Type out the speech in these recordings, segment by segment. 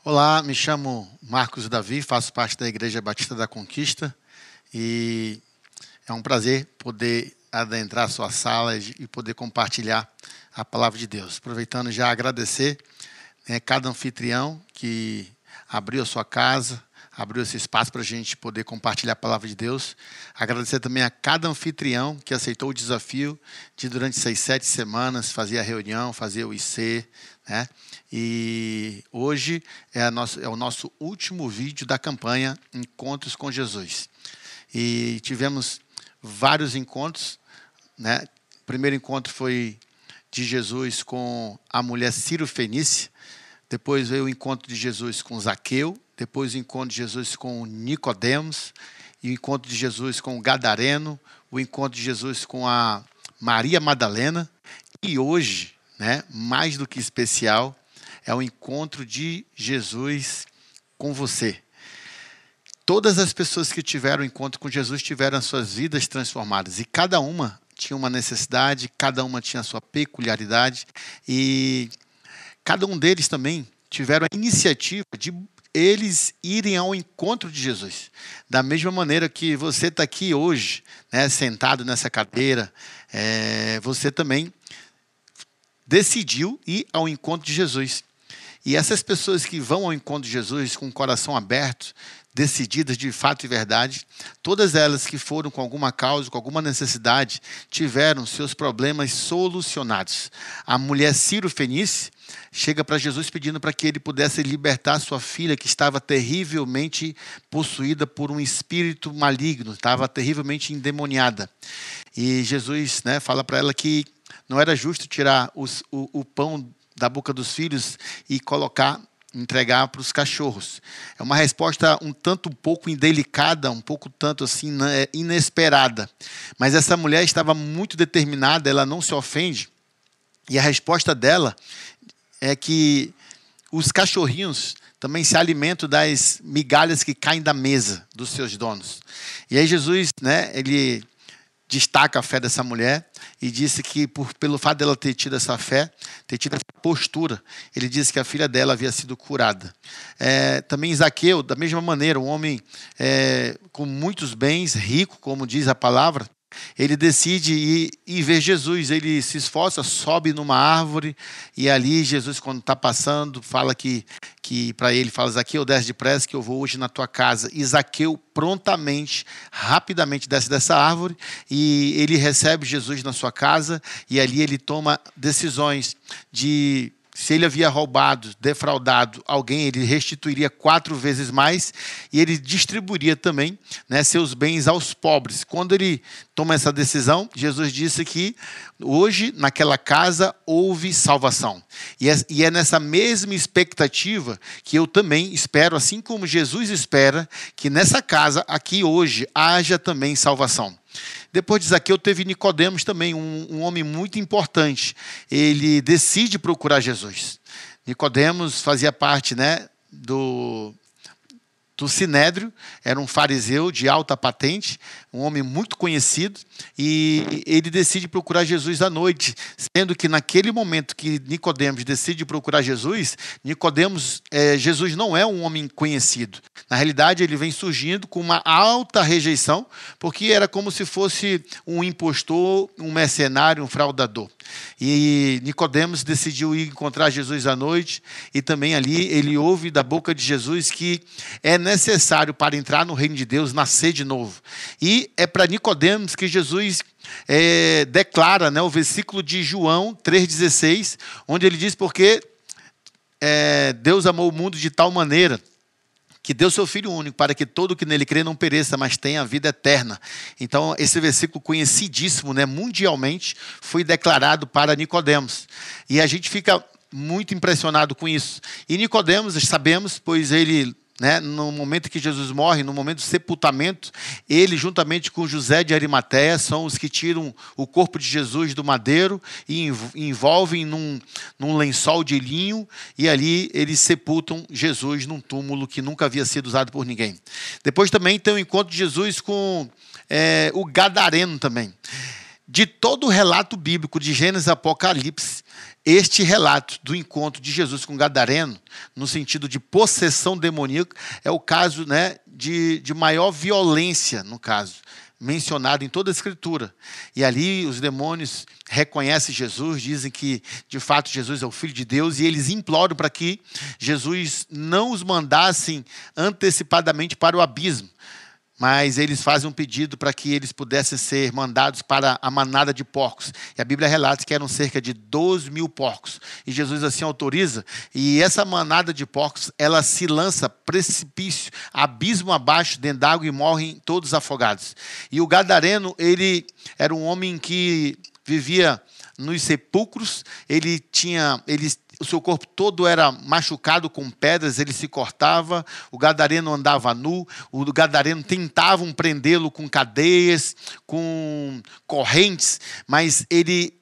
Olá, me chamo Marcos Davi, faço parte da Igreja Batista da Conquista e é um prazer poder adentrar a sua sala e poder compartilhar a palavra de Deus. Aproveitando já agradecer cada anfitrião que abriu a sua casa, abriu esse espaço para a gente poder compartilhar a palavra de Deus. Agradecer também a cada anfitrião que aceitou o desafio de durante 6, 7 semanas fazer a reunião, fazer o IC, né? E hoje é o nosso último vídeo da campanha Encontros com Jesus. E tivemos vários encontros, né? O primeiro encontro foi de Jesus com a mulher Sírio-Fenícia. Depois veio o encontro de Jesus com Zaqueu. Depois o encontro de Jesus com Nicodemos. E o encontro de Jesus com o Gadareno. O encontro de Jesus com a Maria Madalena. E hoje, né, mais do que especial, é o encontro de Jesus com você. Todas as pessoas que tiveram encontro com Jesus tiveram as suas vidas transformadas. E cada uma tinha uma necessidade, cada uma tinha a sua peculiaridade. E cada um deles também tiveram a iniciativa de eles irem ao encontro de Jesus. Da mesma maneira que você está aqui hoje, né, sentado nessa cadeira, você também decidiu ir ao encontro de Jesus. E essas pessoas que vão ao encontro de Jesus com o coração aberto, decididas de fato e verdade, todas elas que foram com alguma causa, com alguma necessidade, tiveram seus problemas solucionados. A mulher Sírio-Fenícia chega para Jesus pedindo para que ele pudesse libertar sua filha, que estava terrivelmente possuída por um espírito maligno, estava terrivelmente endemoniada. E Jesus, né, fala para ela que não era justo tirar o pão da boca dos filhos e entregar para os cachorros. É uma resposta um pouco indelicada, um pouco tanto assim inesperada. Mas essa mulher estava muito determinada, ela não se ofende. E a resposta dela é que os cachorrinhos também se alimentam das migalhas que caem da mesa dos seus donos. E aí Jesus, né, ele destaca a fé dessa mulher e disse que pelo fato dela ter tido essa fé, ter tido essa postura, ele disse que a filha dela havia sido curada. Também Zaqueu, da mesma maneira, um homem com muitos bens, rico, como diz a palavra, ele decide ir ver Jesus, ele se esforça, sobe numa árvore e ali Jesus, quando está passando, fala que para ele, fala: Zaqueu, desce depressa que eu vou hoje na tua casa. E Zaqueu prontamente, rapidamente desce dessa árvore e ele recebe Jesus na sua casa e ali ele toma decisões de... Se ele havia roubado, defraudado alguém, ele restituiria 4 vezes mais e ele distribuiria também, né, seus bens aos pobres. Quando ele toma essa decisão, Jesus disse que hoje naquela casa houve salvação. E é nessa mesma expectativa que eu também espero, assim como Jesus espera, que nessa casa aqui hoje haja também salvação. Depois de Zaqueu teve Nicodemos também, um homem muito importante. Ele decide procurar Jesus. Nicodemos fazia parte, né, do Sinédrio, era um fariseu de alta patente, um homem muito conhecido, e ele decide procurar Jesus à noite, sendo que naquele momento que Nicodemos decide procurar Jesus, Jesus não é um homem conhecido. Na realidade, ele vem surgindo com uma alta rejeição, porque era como se fosse um impostor, um mercenário, um fraudador. E Nicodemos decidiu ir encontrar Jesus à noite, e também ali ele ouve da boca de Jesus que é necessário para entrar no reino de Deus nascer de novo. E é para Nicodemos que Jesus declara, né, o versículo de João 3,16, onde ele diz: porque Deus amou o mundo de tal maneira que deu seu Filho único, para que todo que nele crê não pereça, mas tenha a vida eterna. Então, esse versículo conhecidíssimo, né, mundialmente, foi declarado para Nicodemos. E a gente fica muito impressionado com isso. E Nicodemos, sabemos, pois ele... né, no momento que Jesus morre, no momento do sepultamento, ele juntamente com José de Arimateia são os que tiram o corpo de Jesus do madeiro e envolvem num lençol de linho, e ali eles sepultam Jesus num túmulo que nunca havia sido usado por ninguém. Depois também tem o encontro de Jesus com o Gadareno também. De todo o relato bíblico de Gênesis e Apocalipse, este relato do encontro de Jesus com Gadareno, no sentido de possessão demoníaca, é o caso, né, de maior violência, no caso, mencionado em toda a Escritura. E ali os demônios reconhecem Jesus, dizem que, de fato, Jesus é o Filho de Deus, e eles imploram para que Jesus não os mandasse antecipadamente para o abismo. Mas eles fazem um pedido para que eles pudessem ser mandados para a manada de porcos. E a Bíblia relata que eram cerca de 12.000 porcos. E Jesus assim autoriza. E essa manada de porcos, ela se lança precipício, abismo abaixo, dentro d'água, e morrem todos afogados. E o Gadareno, ele era um homem que vivia nos sepulcros. O seu corpo todo era machucado com pedras, ele se cortava, o Gadareno andava nu, o Gadareno tentavam prendê-lo com cadeias, com correntes, mas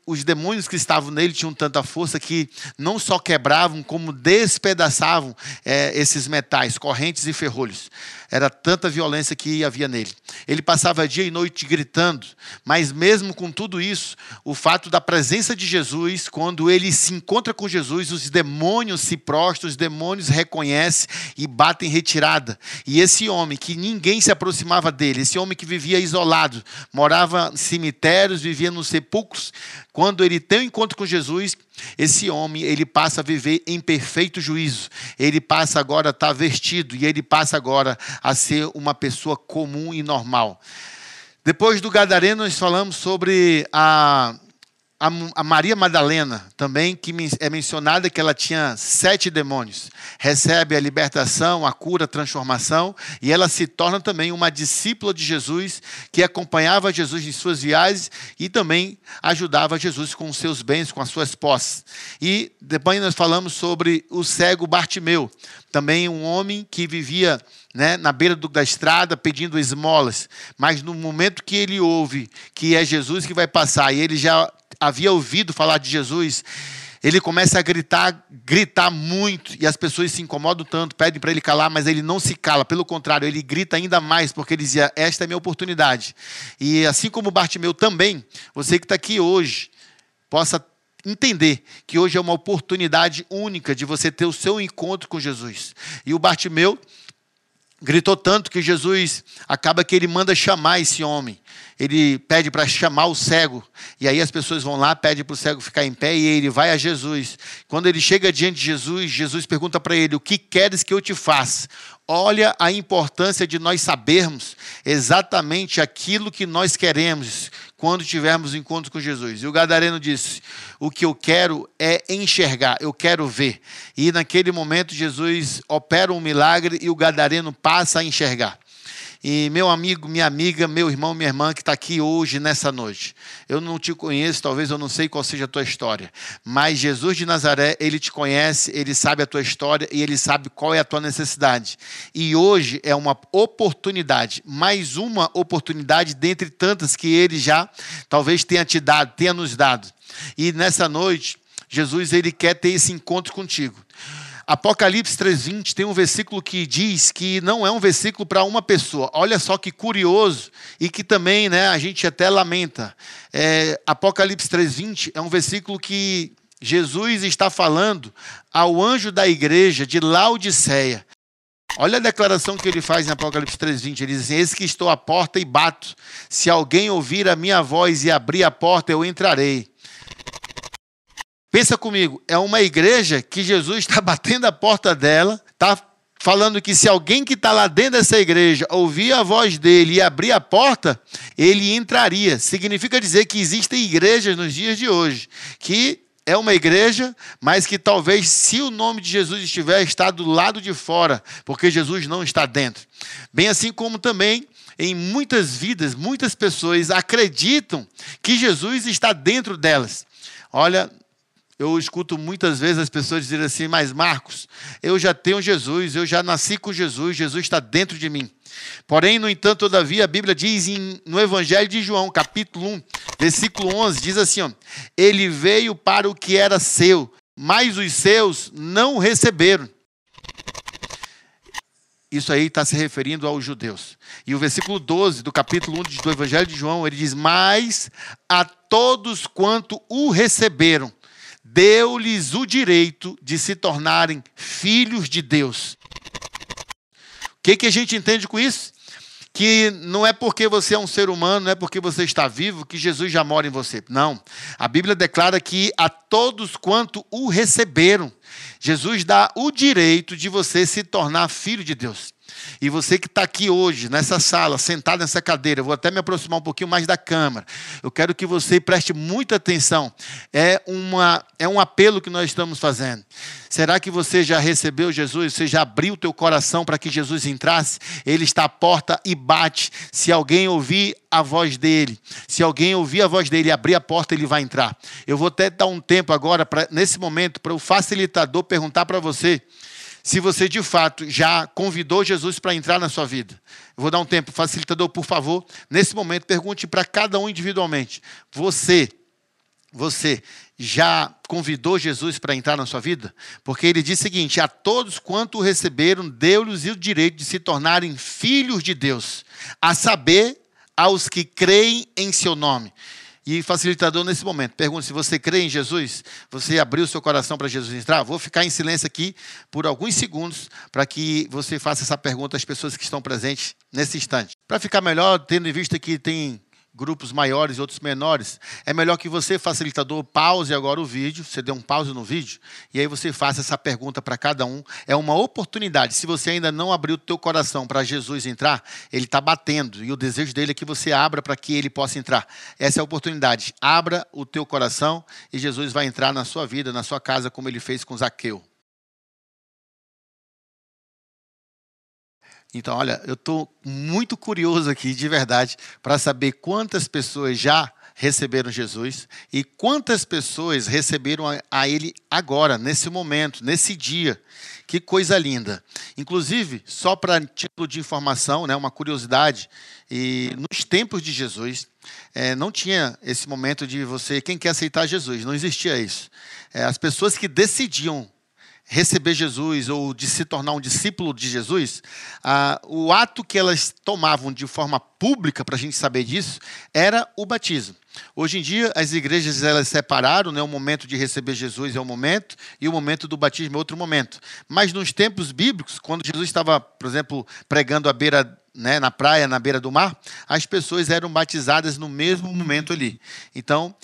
os demônios que estavam nele tinham tanta força que não só quebravam, como despedaçavam esses metais, correntes e ferrolhos. Era tanta violência que havia nele. Ele passava dia e noite gritando, mas mesmo com tudo isso, o fato da presença de Jesus, quando ele se encontra com Jesus, os demônios se prostram, os demônios reconhecem e batem retirada. E esse homem, que ninguém se aproximava dele, esse homem que vivia isolado, morava em cemitérios, vivia nos sepulcros, quando ele tem um encontro com Jesus, esse homem, ele passa a viver em perfeito juízo. Ele passa agora a estar vestido, e ele passa agora a ser uma pessoa comum e normal. Depois do Gadareno, nós falamos sobre a Maria Madalena, também, que é mencionada que ela tinha 7 demônios. Recebe a libertação, a cura, a transformação, e ela se torna também uma discípula de Jesus, que acompanhava Jesus em suas viagens e também ajudava Jesus com os seus bens, com as suas posses. E depois nós falamos sobre o cego Bartimeu, também um homem que vivia, né, na beira da estrada pedindo esmolas, mas no momento que ele ouve que é Jesus que vai passar, e ele já havia ouvido falar de Jesus, ele começa a gritar muito, e as pessoas se incomodam tanto, pedem para ele calar, mas ele não se cala, pelo contrário, ele grita ainda mais, porque ele dizia, esta é a minha oportunidade. E assim como Bartimeu também, você que está aqui hoje, possa entender que hoje é uma oportunidade única de você ter o seu encontro com Jesus. E o Bartimeu gritou tanto que Jesus acaba que ele manda chamar esse homem. Ele pede para chamar o cego. E aí as pessoas vão lá, pedem para o cego ficar em pé, e ele vai a Jesus. Quando ele chega diante de Jesus, Jesus pergunta para ele, o que queres que eu te faça? Olha a importância de nós sabermos exatamente aquilo que nós queremos quando tivermos encontro com Jesus. E o Gadareno disse, o que eu quero é enxergar, eu quero ver. E naquele momento Jesus opera um milagre e o Gadareno passa a enxergar. E meu amigo, minha amiga, meu irmão, minha irmã que está aqui hoje, nessa noite. Eu não te conheço, talvez eu não sei qual seja a tua história. Mas Jesus de Nazaré, Ele te conhece, Ele sabe a tua história e Ele sabe qual é a tua necessidade. E hoje é uma oportunidade, mais uma oportunidade dentre tantas que Ele já talvez tenha te dado, tenha nos dado. E nessa noite, Jesus, Ele quer ter esse encontro contigo. Apocalipse 3:20 tem um versículo que diz que não é um versículo para uma pessoa. Olha só que curioso e que também, né, a gente até lamenta. Apocalipse 3:20 é um versículo que Jesus está falando ao anjo da igreja de Laodiceia. Olha a declaração que ele faz em Apocalipse 3:20. Ele diz assim, eis que estou à porta e bato. Se alguém ouvir a minha voz e abrir a porta, eu entrarei. Pensa comigo, é uma igreja que Jesus está batendo a porta dela, está falando que se alguém que está lá dentro dessa igreja ouvir a voz dele e abrir a porta, ele entraria. Significa dizer que existem igrejas nos dias de hoje, que é uma igreja, mas que talvez, se o nome de Jesus estiver, está do lado de fora, porque Jesus não está dentro. Bem assim como também, em muitas vidas, muitas pessoas acreditam que Jesus está dentro delas. Olha, eu escuto muitas vezes as pessoas dizerem assim, mas Marcos, eu já tenho Jesus, eu já nasci com Jesus, Jesus está dentro de mim. Porém, no entanto, todavia, a Bíblia diz no Evangelho de João, capítulo 1, versículo 11, diz assim, ó, ele veio para o que era seu, mas os seus não o receberam. Isso aí está se referindo aos judeus. E o versículo 12 do capítulo 1 do Evangelho de João, ele diz: mas a todos quanto o receberam, deu-lhes o direito de se tornarem filhos de Deus. O que a gente entende com isso? Que não é porque você é um ser humano, não é porque você está vivo, que Jesus já mora em você. Não. A Bíblia declara que a todos quanto o receberam, Jesus dá o direito de você se tornar filho de Deus. E você que está aqui hoje, nessa sala, sentado nessa cadeira, eu vou até me aproximar um pouquinho mais da câmera. Eu quero que você preste muita atenção. É um apelo que nós estamos fazendo. Será que você já recebeu Jesus? Você já abriu o teu coração para que Jesus entrasse? Ele está à porta e bate. Se alguém ouvir a voz dele, se alguém ouvir a voz dele e abrir a porta, ele vai entrar. Eu vou até dar um tempo agora, nesse momento, para o facilitador perguntar para você se você, de fato, já convidou Jesus para entrar na sua vida. Eu vou dar um tempo. Facilitador, por favor, nesse momento, pergunte para cada um individualmente. Você já convidou Jesus para entrar na sua vida? Porque ele diz o seguinte: a todos quanto o receberam, deu-lhes o direito de se tornarem filhos de Deus, a saber, aos que creem em seu nome. E facilitador, nesse momento, pergunta se você crê em Jesus, você abriu seu coração para Jesus entrar. Vou ficar em silêncio aqui por alguns segundos para que você faça essa pergunta às pessoas que estão presentes nesse instante. Para ficar melhor, tendo em vista que tem grupos maiores e outros menores, é melhor que você, facilitador, pause agora o vídeo, você dê um pause no vídeo, e aí você faça essa pergunta para cada um. É uma oportunidade. Se você ainda não abriu o teu coração para Jesus entrar, ele está batendo, e o desejo dele é que você abra para que ele possa entrar. Essa é a oportunidade. Abra o teu coração e Jesus vai entrar na sua vida, na sua casa, como ele fez com Zaqueu. Então, olha, eu estou muito curioso aqui, de verdade, para saber quantas pessoas já receberam Jesus e quantas pessoas receberam a Ele agora, nesse momento, nesse dia. Que coisa linda. Inclusive, só para título de informação, né, uma curiosidade, e nos tempos de Jesus, não tinha esse momento de você, quem quer aceitar Jesus, não existia isso. As pessoas que decidiam receber Jesus ou de se tornar um discípulo de Jesus, o ato que elas tomavam de forma pública, para a gente saber disso, era o batismo. Hoje em dia, as igrejas elas separaram, né, o momento de receber Jesus é um momento e o momento do batismo é outro momento. Mas nos tempos bíblicos, quando Jesus estava, por exemplo, pregando à beira, né, na praia, na beira do mar, as pessoas eram batizadas no mesmo momento ali. Então,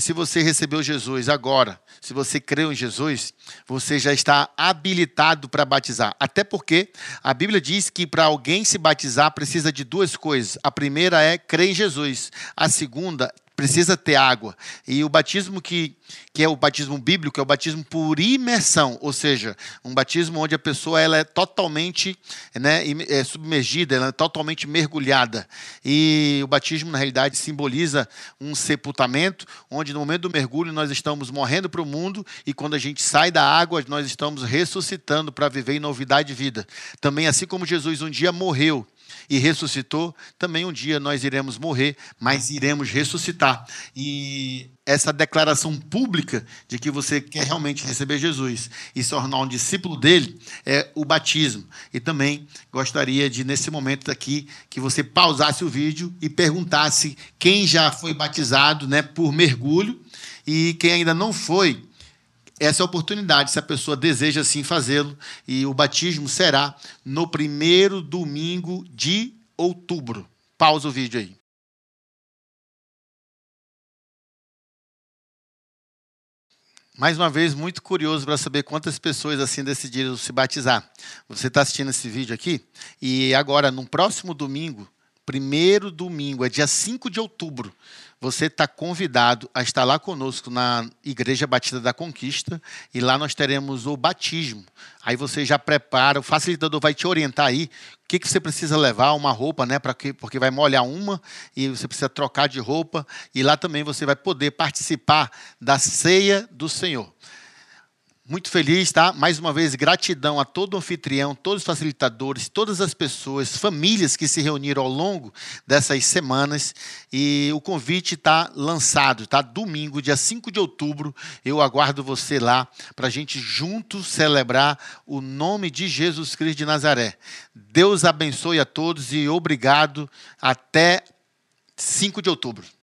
se você recebeu Jesus agora, se você creu em Jesus, você já está habilitado para batizar. Até porque a Bíblia diz que para alguém se batizar precisa de duas coisas. A primeira é crer em Jesus. A segunda precisa ter água. E o batismo que é o batismo bíblico é o batismo por imersão, ou seja, um batismo onde a pessoa ela é totalmente, né, submergida, ela é totalmente mergulhada. E o batismo, na realidade, simboliza um sepultamento, onde no momento do mergulho nós estamos morrendo para o mundo e quando a gente sai da água, nós estamos ressuscitando para viver em novidade de vida. Também, assim como Jesus um dia morreu e ressuscitou, também um dia nós iremos morrer, mas iremos ressuscitar. E essa declaração pública de que você quer realmente receber Jesus e se tornar um discípulo dele é o batismo. E também gostaria de, nesse momento aqui, que você pausasse o vídeo e perguntasse quem já foi batizado, né, por mergulho e quem ainda não foi. Essa é a oportunidade, se a pessoa deseja assim fazê-lo, e o batismo será no primeiro domingo de outubro. Pausa o vídeo aí. Mais uma vez, muito curioso para saber quantas pessoas assim decidiram se batizar. Você está assistindo esse vídeo aqui, e agora, no próximo domingo, primeiro domingo, é dia 5 de outubro, você está convidado a estar lá conosco na Igreja Batista da Conquista e lá nós teremos o batismo. Aí você já prepara, o facilitador vai te orientar aí o que você precisa levar, uma roupa, né, porque vai molhar uma e você precisa trocar de roupa e lá também você vai poder participar da ceia do Senhor. Muito feliz, tá? Mais uma vez, gratidão a todo o anfitrião, todos os facilitadores, todas as pessoas, famílias que se reuniram ao longo dessas semanas. E o convite está lançado, tá? Domingo, dia 5 de outubro, eu aguardo você lá para a gente juntos celebrar o nome de Jesus Cristo de Nazaré. Deus abençoe a todos e obrigado. Até 5 de outubro.